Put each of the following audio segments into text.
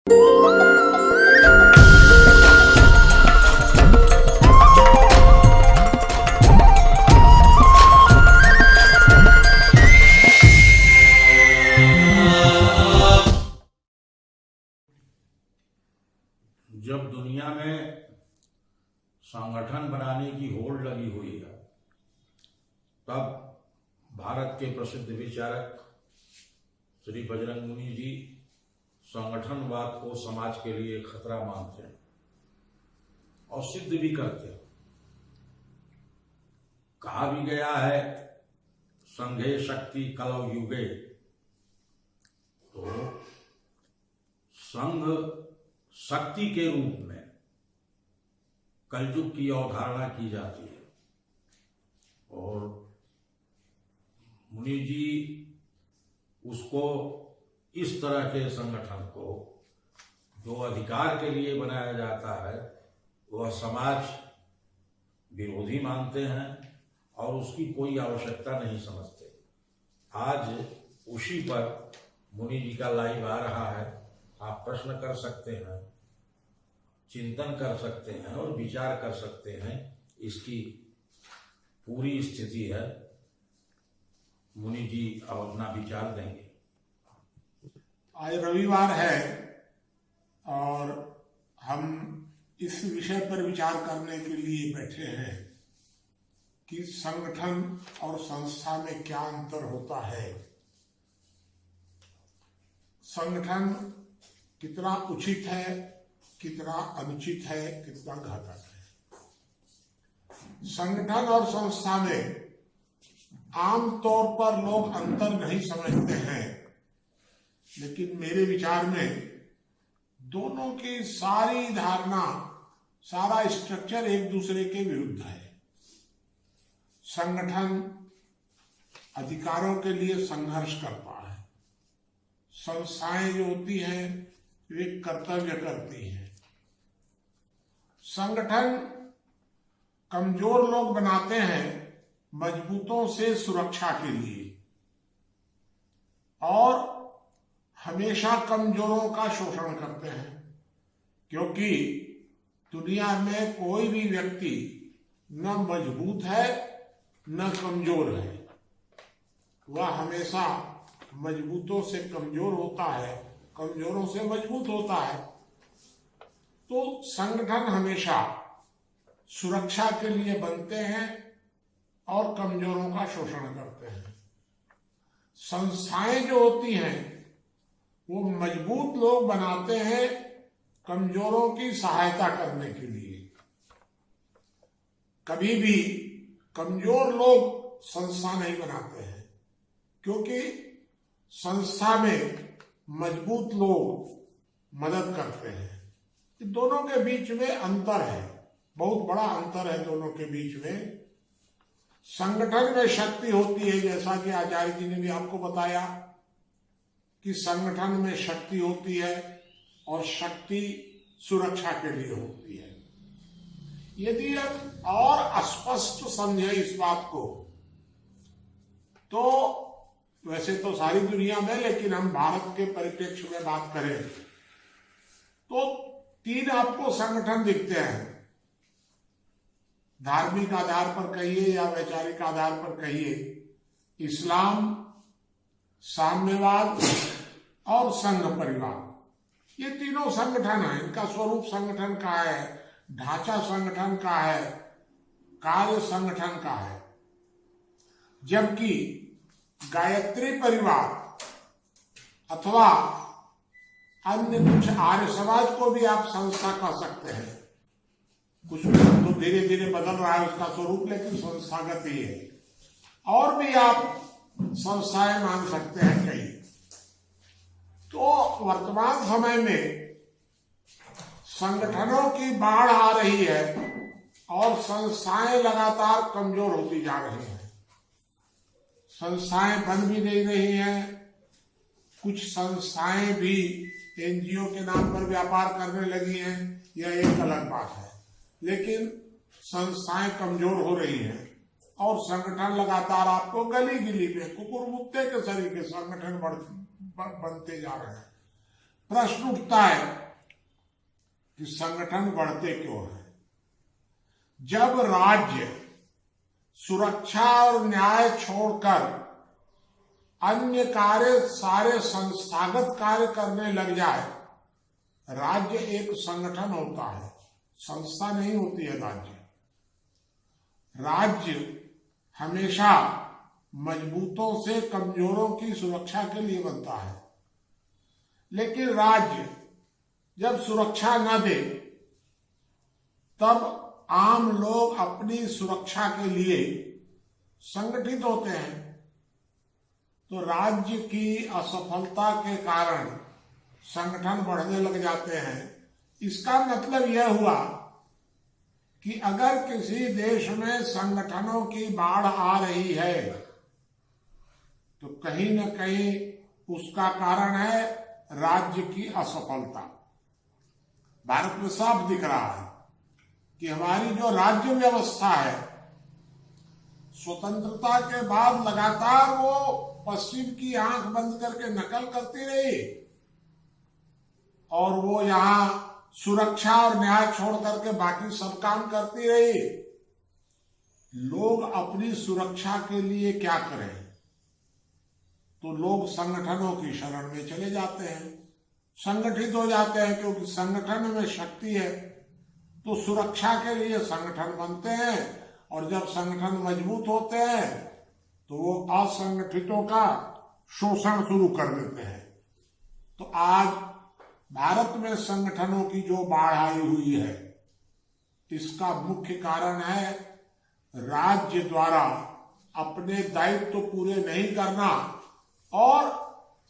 जब दुनिया में संगठन बनाने की होड़ लगी हुई है, तब भारत के प्रसिद्ध विचारक श्री बजरंग मुनि जी संगठनवाद को समाज के लिए खतरा मानते हैं और सिद्ध भी करते हैं। कहा भी गया है, संघे शक्ति कलौ युगे, तो संघ शक्ति के रूप में कलयुग की अवधारणा की जाती है। और मुनि जी उसको इस तरह के संगठन को जो अधिकार के लिए बनाया जाता है वह समाज विरोधी मानते हैं और उसकी कोई आवश्यकता नहीं समझते। आज उसी पर मुनि जी का लाइव आ रहा है, आप प्रश्न कर सकते हैं, चिंतन कर सकते हैं और विचार कर सकते हैं। इसकी पूरी स्थिति है, मुनि जी अब अपना विचार देंगे। आज रविवार है और हम इस विषय पर विचार करने के लिए बैठे हैं कि संगठन और संस्था में क्या अंतर होता है, संगठन कितना उचित है, कितना अनुचित है, कितना घातक है। संगठन और संस्था में आमतौर पर लोग अंतर नहीं समझते हैं, लेकिन मेरे विचार में दोनों की सारी धारणा, सारा स्ट्रक्चर एक दूसरे के विरुद्ध है। संगठन अधिकारों के लिए संघर्ष करता है, संस्थाएं जो होती हैं वे कर्तव्य करती हैं। संगठन कमजोर लोग बनाते हैं मजबूतों से सुरक्षा के लिए और हमेशा कमजोरों का शोषण करते हैं, क्योंकि दुनिया में कोई भी व्यक्ति न मजबूत है न कमजोर है, वह हमेशा मजबूतों से कमजोर होता है, कमजोरों से मजबूत होता है। तो संगठन हमेशा सुरक्षा के लिए बनते हैं और कमजोरों का शोषण करते हैं। संस्थाएं जो होती हैं वो मजबूत लोग बनाते हैं कमजोरों की सहायता करने के लिए। कभी भी कमजोर लोग संस्था नहीं बनाते हैं, क्योंकि संस्था में मजबूत लोग मदद करते हैं। दोनों के बीच में अंतर है, बहुत बड़ा अंतर है दोनों के बीच में। संगठन में शक्ति होती है, जैसा कि आचार्य जी ने भी आपको बताया कि संगठन में शक्ति होती है और शक्ति सुरक्षा के लिए होती है। यदि हम और स्पष्ट समझे इस बात को, तो वैसे तो सारी दुनिया में, लेकिन हम भारत के परिप्रेक्ष्य में बात करें तो 3 आपको संगठन दिखते हैं। धार्मिक आधार पर कहिए या वैचारिक आधार पर कहिए, इस्लाम, साम्यवाद और संघ परिवार। ये तीनों संगठन हैं। इनका स्वरूप संगठन का है, ढांचा संगठन का है, कार्य संगठन का है। जबकि गायत्री परिवार अथवा अन्य कुछ आर्य समाज को भी आप संस्था कह सकते हैं। कुछ तो धीरे धीरे बदल रहा है उसका स्वरूप, लेकिन संस्थागत ही है। और भी आप संस्थाएं मान सकते हैं कई। तो वर्तमान समय में संगठनों की बाढ़ आ रही है और संस्थाएं लगातार कमजोर होती जा रही हैं। संस्थाएं बन भी नहीं रही हैं, कुछ संस्थाएं भी एनजीओ के नाम पर व्यापार करने लगी हैं, यह एक अलग बात है। लेकिन संस्थाएं कमजोर हो रही हैं और संगठन लगातार आपको गली गिली में कुकुर मुत्ते के तरीके संगठन बनते जा रहे हैं। प्रश्न उठता है कि संगठन बढ़ते क्यों हैं। जब राज्य सुरक्षा और न्याय छोड़कर अन्य कार्य, सारे संस्थागत कार्य करने लग जाए, राज्य एक संगठन होता है, संस्था नहीं होती है राज्य। राज्य हमेशा मजबूतों से कमजोरों की सुरक्षा के लिए बनता है, लेकिन राज्य जब सुरक्षा न दे तब आम लोग अपनी सुरक्षा के लिए संगठित होते हैं। तो राज्य की असफलता के कारण संगठन बढ़ने लग जाते हैं। इसका मतलब यह हुआ कि अगर किसी देश में संगठनों की बाढ़ आ रही है तो कहीं न कहीं उसका कारण है राज्य की असफलता। भारत में साफ दिख रहा है कि हमारी जो राज्य व्यवस्था है, स्वतंत्रता के बाद लगातार वो पश्चिम की आंख बंद करके नकल करती रही और वो यहां सुरक्षा और न्याय छोड़ करके बाकी सब काम करती रही। लोग अपनी सुरक्षा के लिए क्या करें, तो लोग संगठनों की शरण में चले जाते हैं, संगठित हो जाते हैं, क्योंकि संगठन में शक्ति है। तो सुरक्षा के लिए संगठन बनते हैं और जब संगठन मजबूत होते हैं तो वो असंगठितों का शोषण शुरू कर देते हैं। तो आज भारत में संगठनों की जो बाढ़ आई हुई है, इसका मुख्य कारण है राज्य द्वारा अपने दायित्व पूरे नहीं करना और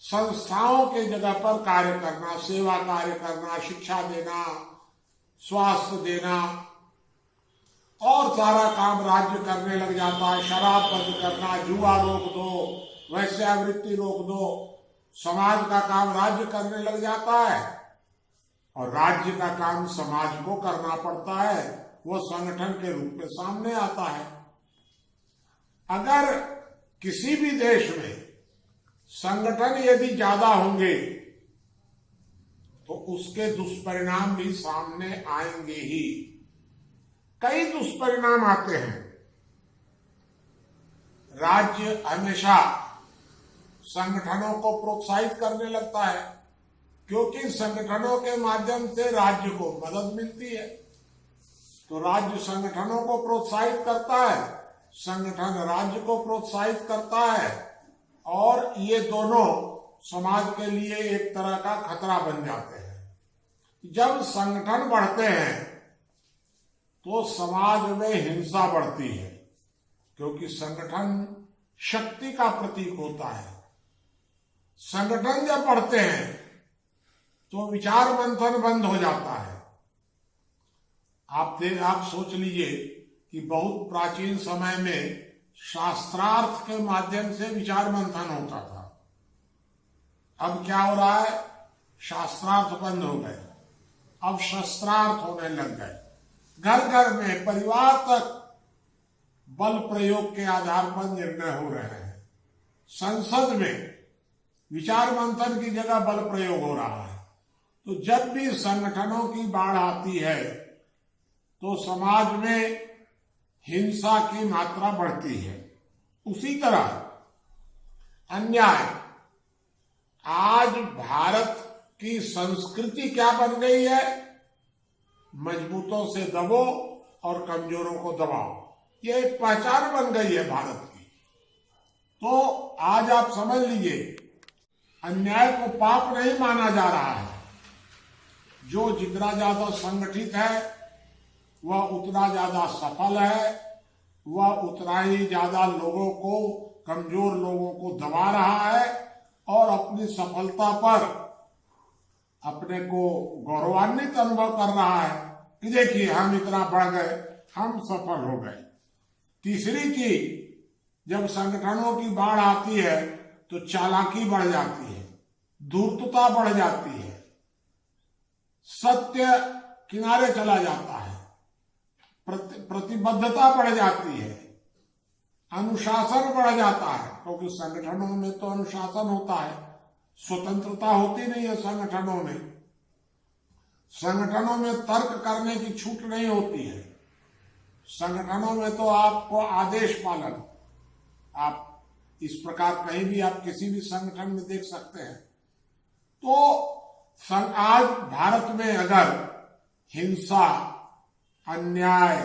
संस्थाओं के जगह पर कार्य करना, सेवा कार्य करना, शिक्षा देना, स्वास्थ्य देना और सारा काम राज्य करने लग जाता है। शराब बंद करना, जुआ रोक दो, वैश्यावृत्ति रोक दो, समाज का काम राज्य करने लग जाता है और राज्य का काम समाज को करना पड़ता है। वो संगठन के रूप में सामने आता है। अगर किसी भी देश में संगठन यदि ज्यादा होंगे तो उसके दुष्परिणाम भी सामने आएंगे ही। कई दुष्परिणाम आते हैं। राज्य हमेशा संगठनों को प्रोत्साहित करने लगता है, क्योंकि संगठनों के माध्यम से राज्य को मदद मिलती है। तो राज्य संगठनों को प्रोत्साहित करता है, संगठन राज्य को प्रोत्साहित करता है और ये दोनों समाज के लिए एक तरह का खतरा बन जाते हैं। जब संगठन बढ़ते हैं तो समाज में हिंसा बढ़ती है, क्योंकि संगठन शक्ति का प्रतीक होता है। संगठन जब बढ़ते हैं तो विचार मंथन बंद हो जाता है। आप सोच लीजिए कि बहुत प्राचीन समय में शास्त्रार्थ के माध्यम से विचार मंथन होता था। अब क्या हो रहा है, शास्त्रार्थ बंद हो गए, अब शस्त्रार्थ होने लग गए। घर घर में, परिवार तक बल प्रयोग के आधार पर निर्णय हो रहे हैं। संसद में विचार मंथन की जगह बल प्रयोग हो रहा है। तो जब भी संगठनों की बाढ़ आती है तो समाज में हिंसा की मात्रा बढ़ती है। उसी तरह अन्याय, आज भारत की संस्कृति क्या बन गई है, मजबूतों से दबो और कमजोरों को दबाओ, ये एक पहचान बन गई है भारत की। तो आज आप समझ लीजिए, अन्याय को पाप नहीं माना जा रहा है। जो जितना ज्यादा संगठित है वह उतना ज्यादा सफल है, वह उतना ही ज्यादा लोगों को, कमजोर लोगों को दबा रहा है और अपनी सफलता पर अपने को गौरवान्वित अनुभव कर रहा है कि देखिए हम इतना बढ़ गए, हम सफल हो गए। तीसरी चीज, जब संगठनों की बाढ़ आती है तो चालाकी बढ़ जाती है, धूर्तता बढ़ जाती है, सत्य किनारे चला जाता है, प्रतिबद्धता बढ़ जाती है, अनुशासन बढ़ जाता है, क्योंकि संगठनों में तो अनुशासन होता है, स्वतंत्रता होती नहीं है संगठनों में। संगठनों में तर्क करने की छूट नहीं होती है। संगठनों में तो आपको आदेश पालन, आप इस प्रकार कहीं भी आप किसी भी संगठन में देख सकते हैं। तो आज भारत में अगर हिंसा, अन्याय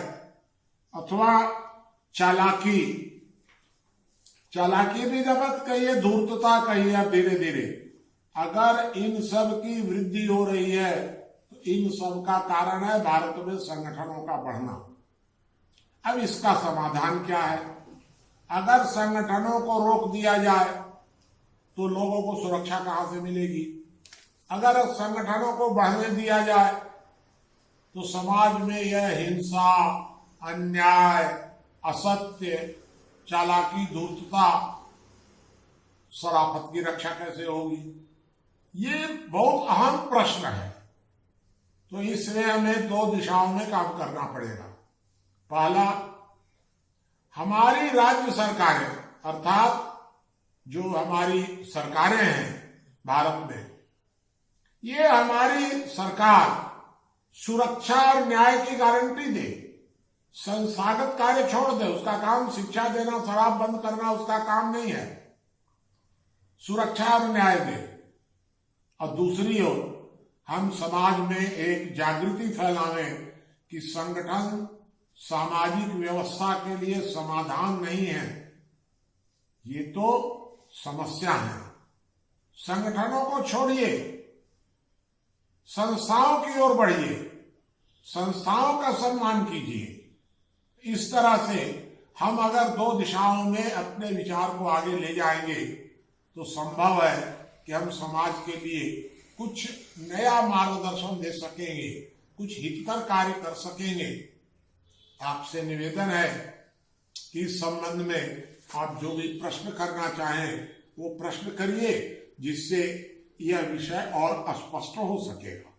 अथवा चालाकी भी जबत कहिए, धूर्तता कहिए, अब धीरे धीरे अगर इन सब की वृद्धि हो रही है तो इन सब का कारण है भारत में संगठनों का बढ़ना। अब इसका समाधान क्या है? अगर संगठनों को रोक दिया जाए तो लोगों को सुरक्षा कहां से मिलेगी? अगर संगठनों को बढ़ने दिया जाए तो समाज में यह हिंसा, अन्याय, असत्य, चालाकी, धूर्तता, शराफत की रक्षा कैसे होगी? ये बहुत अहम प्रश्न है। तो इसमें हमें 2 दिशाओं में काम करना पड़ेगा। पहला, हमारी राज्य सरकारें अर्थात जो हमारी सरकारें हैं भारत में, ये हमारी सरकार सुरक्षा और न्याय की गारंटी दे। संस्थागत कार्य छोड़ दे, उसका काम शिक्षा देना, शराब बंद करना उसका काम नहीं है। सुरक्षा और न्याय दे। और दूसरी ओर हम समाज में एक जागृति फैलावें कि संगठन सामाजिक व्यवस्था के लिए समाधान नहीं है, ये तो समस्या है। संगठनों को छोड़िए, संस्थाओं की ओर बढ़िए, संस्थाओं का सम्मान कीजिए। इस तरह से हम अगर 2 दिशाओं में अपने विचार को आगे ले जाएंगे तो संभव है कि हम समाज के लिए कुछ नया मार्गदर्शन दे सकेंगे, कुछ हितकर कार्य कर सकेंगे। आपसे निवेदन है कि इस संबंध में आप जो भी प्रश्न करना चाहें वो प्रश्न करिए, जिससे यह विषय और स्पष्ट हो सकेगा।